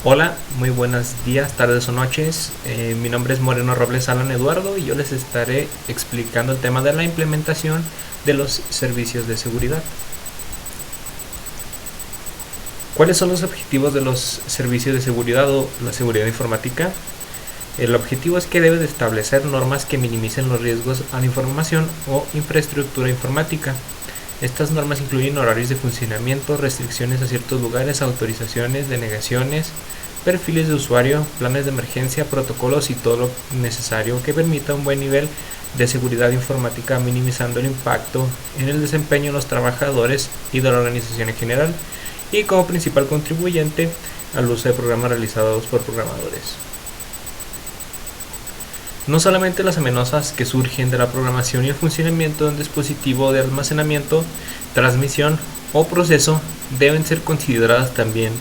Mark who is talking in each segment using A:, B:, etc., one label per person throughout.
A: Hola, muy buenos días, tardes o noches. Mi nombre es Moreno Robles Alan Eduardo y yo les estaré explicando el tema de la implementación de los servicios de seguridad. ¿Cuáles son los objetivos de los servicios de seguridad o la seguridad informática? El objetivo es que debe de establecer normas que minimicen los riesgos a la información o infraestructura informática. Estas normas incluyen horarios de funcionamiento, restricciones a ciertos lugares, autorizaciones, denegaciones, perfiles de usuario, planes de emergencia, protocolos y todo lo necesario que permita un buen nivel de seguridad informática, minimizando el impacto en el desempeño de los trabajadores y de la organización en general, y como principal contribuyente al uso de programas realizados por programadores. No solamente las amenazas que surgen de la programación y el funcionamiento de un dispositivo de almacenamiento, transmisión o proceso deben ser consideradas también.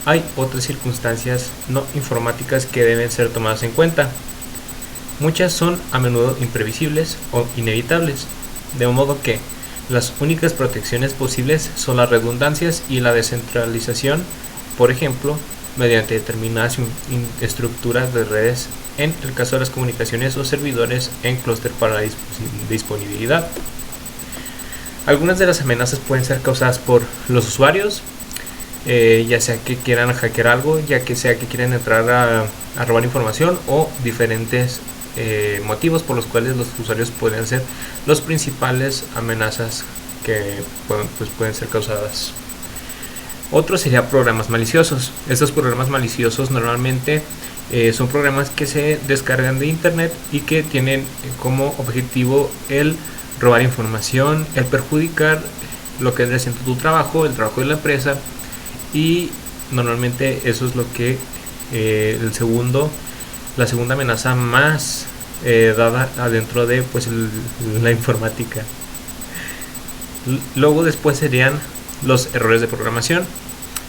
A: Hay otras circunstancias no informáticas que deben ser tomadas en cuenta. Muchas son a menudo imprevisibles o inevitables, de modo que las únicas protecciones posibles son las redundancias y la descentralización, por ejemplo, mediante determinadas estructuras de redes en el caso de las comunicaciones o servidores en clúster para la disponibilidad. Algunas de las amenazas pueden ser causadas por los usuarios, ya sea que quieran hackear algo, ya que sea que quieran entrar a robar información o diferentes motivos por los cuales los usuarios pueden ser los principales amenazas que pueden ser causadas. Otro sería programas maliciosos. Estos programas maliciosos normalmente son programas que se descargan de internet y que tienen como objetivo el robar información, el perjudicar lo que es tu trabajo, el trabajo de la empresa, y normalmente eso es lo que la segunda amenaza más dada adentro de la informática. Luego después serían los errores de programación.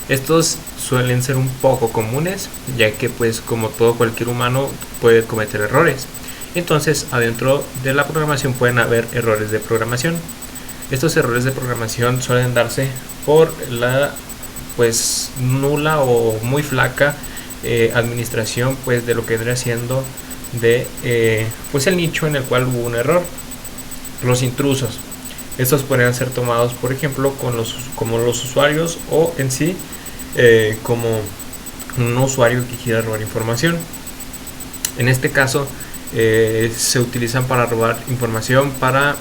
A: Estos suelen ser un poco comunes, ya que como todo cualquier humano puede cometer errores. Entonces adentro de la programación pueden haber errores de programación. Estos errores de programación suelen darse por la nula o muy flaca administración de lo que vendría siendo de el nicho en el cual hubo un error. Los intrusos. Estos podrían ser tomados, por ejemplo, como los usuarios o en sí como un usuario que quiera robar información. En este caso se utilizan para robar información, para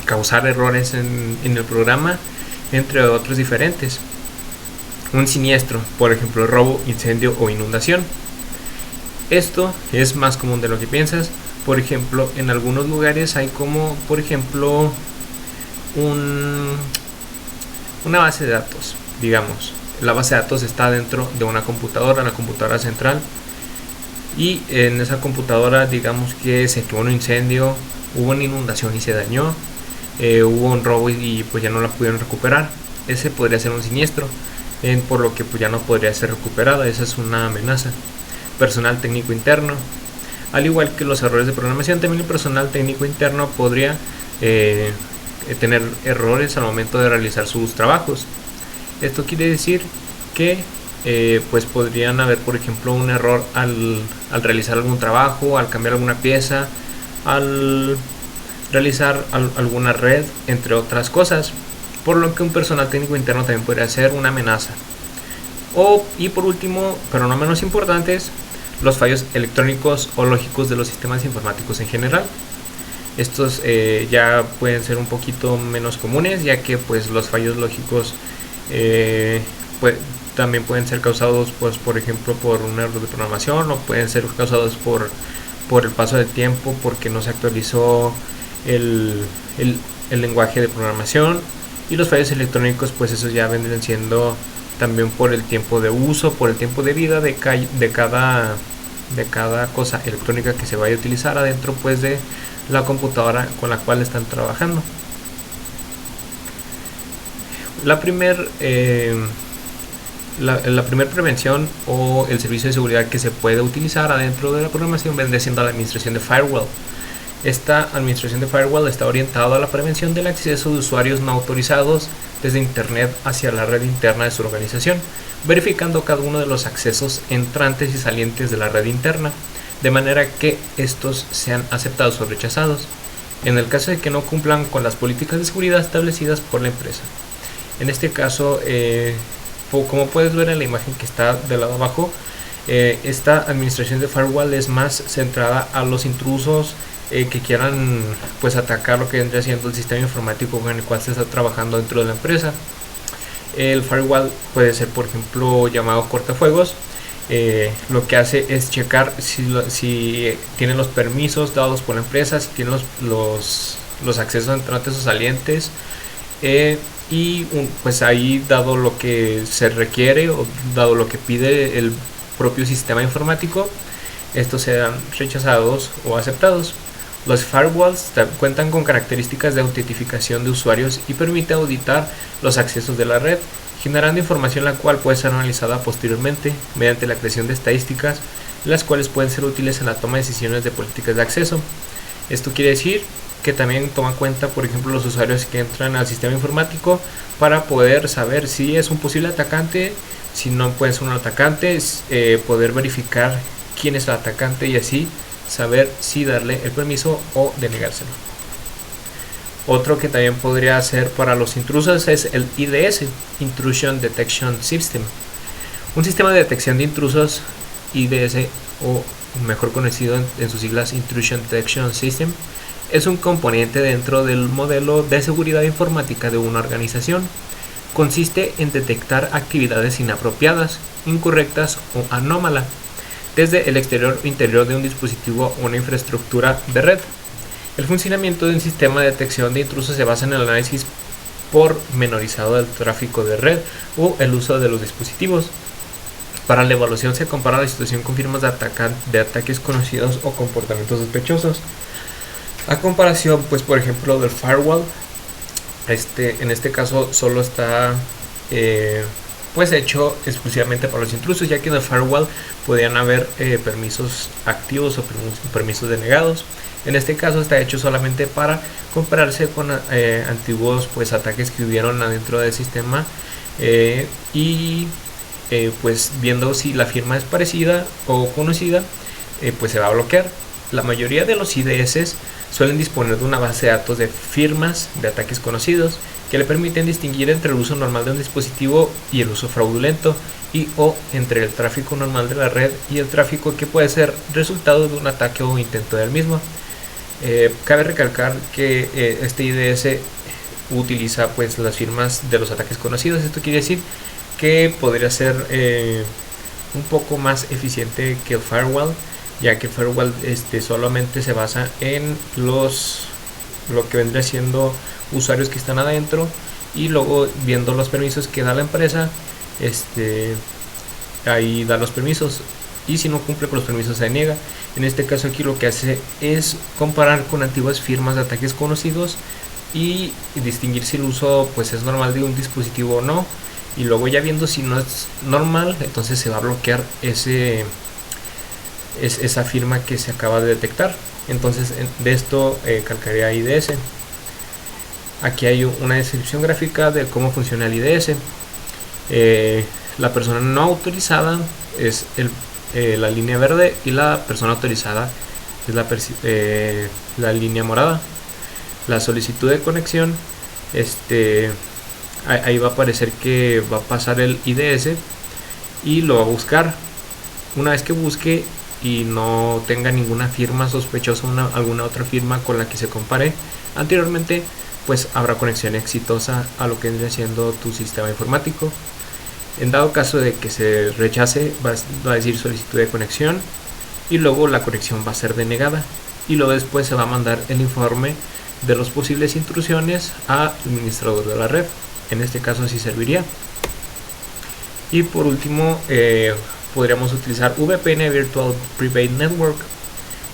A: causar errores en el programa, entre otros diferentes. Un siniestro, por ejemplo, robo, incendio o inundación. Esto es más común de lo que piensas. Por ejemplo, en algunos lugares hay como, por ejemplo, una base de datos, digamos. La base de datos está dentro de una computadora, la computadora central, y en esa computadora, digamos que se tuvo un incendio, hubo una inundación y se dañó, hubo un robo y ya no la pudieron recuperar. Ese podría ser un siniestro, por lo que ya no podría ser recuperada. Esa es una amenaza. Personal técnico interno. Al igual que los errores de programación, también el personal técnico interno podría tener errores al momento de realizar sus trabajos. Esto quiere decir que podrían haber, por ejemplo, un error al realizar algún trabajo, al cambiar alguna pieza, al realizar alguna red, entre otras cosas, por lo que un personal técnico interno también podría ser una amenaza. Y por último, pero no menos importantes, los fallos electrónicos o lógicos de los sistemas informáticos en general. Estos ya pueden ser un poquito menos comunes, ya que los fallos lógicos también pueden ser causados por ejemplo por un error de programación, o pueden ser causados por el paso del tiempo, porque no se actualizó el lenguaje de programación. Y los fallos electrónicos, esos ya vendrían siendo también por el tiempo de uso, por el tiempo de vida de cada cosa electrónica que se vaya a utilizar adentro de la computadora con la cual están trabajando. La primera prevención o el servicio de seguridad que se puede utilizar adentro de la programación vendría siendo la administración de firewall. Esta administración de firewall está orientada a la prevención del acceso de usuarios no autorizados desde Internet hacia la red interna de su organización, verificando cada uno de los accesos entrantes y salientes de la red interna, de manera que estos sean aceptados o rechazados, en el caso de que no cumplan con las políticas de seguridad establecidas por la empresa. En este caso, como puedes ver en la imagen que está del lado abajo, esta administración de firewall es más centrada a los intrusos que quieran pues atacar lo que vendría siendo el sistema informático con el cual se está trabajando dentro de la empresa. El firewall puede ser, por ejemplo, llamado cortafuegos. Lo que hace es checar si tiene los permisos dados por la empresa, si tiene los accesos entrantes o salientes, pues ahí, dado lo que se requiere o dado lo que pide el propio sistema informático, estos serán rechazados o aceptados. Los firewalls cuentan con características de autentificación de usuarios y permite auditar los accesos de la red, generando información la cual puede ser analizada posteriormente mediante la creación de estadísticas, las cuales pueden ser útiles en la toma de decisiones de políticas de acceso. Esto quiere decir que también toma en cuenta, por ejemplo, los usuarios que entran al sistema informático para poder saber si es un posible atacante, si no puede ser un atacante, poder verificar quién es el atacante y así saber si darle el permiso o denegárselo. Otro que también podría ser para los intrusos es el IDS, Intrusion Detection System. Un sistema de detección de intrusos, IDS, o mejor conocido en sus siglas Intrusion Detection System, es un componente dentro del modelo de seguridad informática de una organización. Consiste en detectar actividades inapropiadas, incorrectas o anómalas desde el exterior o interior de un dispositivo o una infraestructura de red. El funcionamiento de un sistema de detección de intrusos se basa en el análisis pormenorizado del tráfico de red o el uso de los dispositivos. Para la evaluación se compara la situación con firmas de ataques conocidos o comportamientos sospechosos. A comparación, pues por ejemplo, del firewall, en este caso solo está pues hecho exclusivamente para los intrusos, ya que en el firewall podían haber permisos activos o permisos denegados. En este caso está hecho solamente para compararse con antiguos pues ataques que hubieron adentro del sistema pues viendo si la firma es parecida o conocida, pues se va a bloquear. La mayoría de los IDS suelen disponer de una base de datos de firmas de ataques conocidos que le permiten distinguir entre el uso normal de un dispositivo y el uso fraudulento, o entre el tráfico normal de la red y el tráfico que puede ser resultado de un ataque o intento del mismo. Cabe recalcar que este IDS utiliza pues las firmas de los ataques conocidos. Esto quiere decir que podría ser un poco más eficiente que el firewall, ya que el firewall solamente se basa en lo que vendría siendo usuarios que están adentro, y luego viendo los permisos que da la empresa, ahí da los permisos, y si no cumple con los permisos se niega. En este caso aquí lo que hace es comparar con antiguas firmas de ataques conocidos y distinguir si el uso pues es normal de un dispositivo o no, y luego ya viendo si no es normal, entonces se va a bloquear esa firma que se acaba de detectar. Entonces de esto calcaría IDS. Aquí hay una descripción gráfica de cómo funciona el IDS. La persona no autorizada es la línea verde, y la persona autorizada es la línea morada. La solicitud de conexión, ahí va a aparecer que va a pasar el IDS y lo va a buscar. Una vez que busque y no tenga ninguna firma sospechosa, alguna otra firma con la que se compare anteriormente, pues habrá conexión exitosa a lo que vendría siendo tu sistema informático. En dado caso de que se rechace, va a decir solicitud de conexión, y luego la conexión va a ser denegada, y luego después se va a mandar el informe de las posibles intrusiones al administrador de la red. En este caso así serviría. Y por último, podríamos utilizar VPN Virtual Private Network.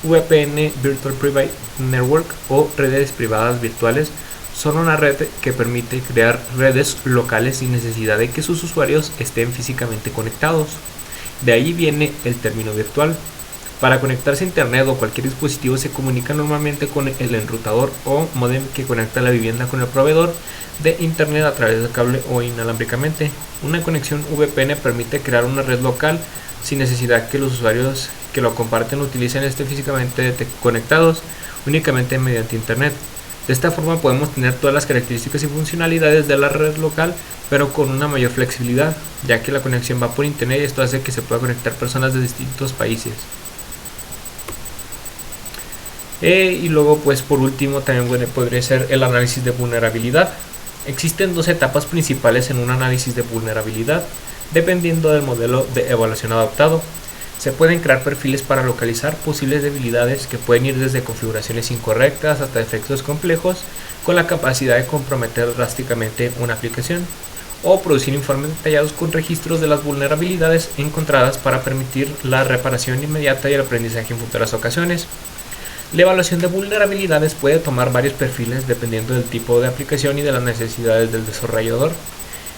A: VPN Virtual Private Network o redes privadas virtuales son una red que permite crear redes locales sin necesidad de que sus usuarios estén físicamente conectados. De ahí viene el término virtual. Para conectarse a internet o cualquier dispositivo se comunica normalmente con el enrutador o modem que conecta la vivienda con el proveedor de internet a través del cable o inalámbricamente. Una conexión VPN permite crear una red local sin necesidad que los usuarios que lo comparten utilicen físicamente conectados, únicamente mediante internet. De esta forma podemos tener todas las características y funcionalidades de la red local, pero con una mayor flexibilidad, ya que la conexión va por internet y esto hace que se pueda conectar personas de distintos países. Y luego, pues por último, también podría ser el análisis de vulnerabilidad. Existen dos etapas principales en un análisis de vulnerabilidad, dependiendo del modelo de evaluación adoptado. Se pueden crear perfiles para localizar posibles debilidades que pueden ir desde configuraciones incorrectas hasta efectos complejos con la capacidad de comprometer drásticamente una aplicación, o producir informes detallados con registros de las vulnerabilidades encontradas para permitir la reparación inmediata y el aprendizaje en futuras ocasiones. La evaluación de vulnerabilidades puede tomar varios perfiles dependiendo del tipo de aplicación y de las necesidades del desarrollador.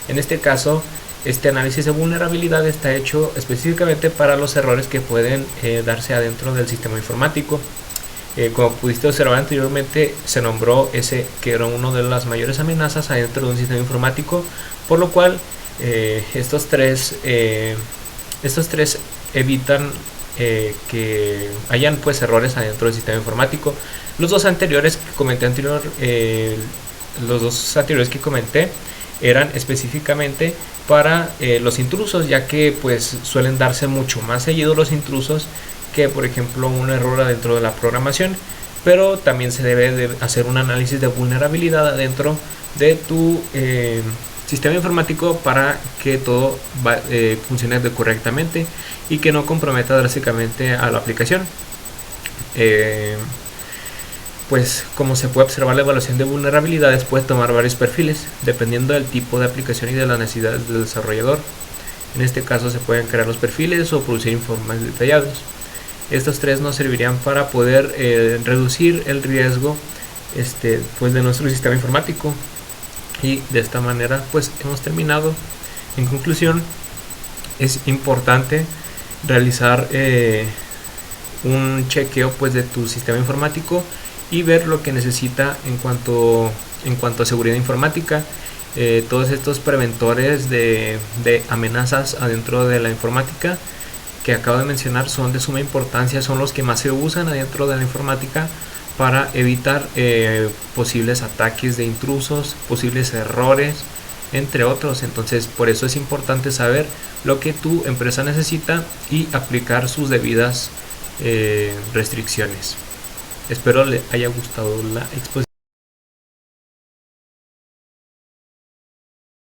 A: En este caso, este análisis de vulnerabilidad está hecho específicamente para los errores que pueden darse adentro del sistema informático. Como pudiste observar anteriormente, se nombró ese que era una de las mayores amenazas adentro de un sistema informático, por lo cual estos tres evitan que hayan pues errores adentro del sistema informático. Los dos anteriores que comenté eran específicamente para los intrusos, ya que pues suelen darse mucho más seguido los intrusos que por ejemplo un error adentro de la programación, pero también se debe de hacer un análisis de vulnerabilidad adentro de tu sistema informático para que todo funcione correctamente y que no comprometa drásticamente a la aplicación. Pues como se puede observar, la evaluación de vulnerabilidades puede tomar varios perfiles dependiendo del tipo de aplicación y de las necesidades del desarrollador. En este caso se pueden crear los perfiles o producir informes detallados. Estos tres nos servirían para poder reducir el riesgo pues de nuestro sistema informático. Y de esta manera pues hemos terminado. En conclusión, es importante realizar un chequeo pues de tu sistema informático y ver lo que necesita en cuanto a seguridad informática. Todos estos preventores de amenazas adentro de la informática que acabo de mencionar son de suma importancia, son los que más se usan adentro de la informática para evitar posibles ataques de intrusos, posibles errores, entre otros. Entonces por eso es importante saber lo que tu empresa necesita y aplicar sus debidas restricciones. Espero le haya gustado la exposición.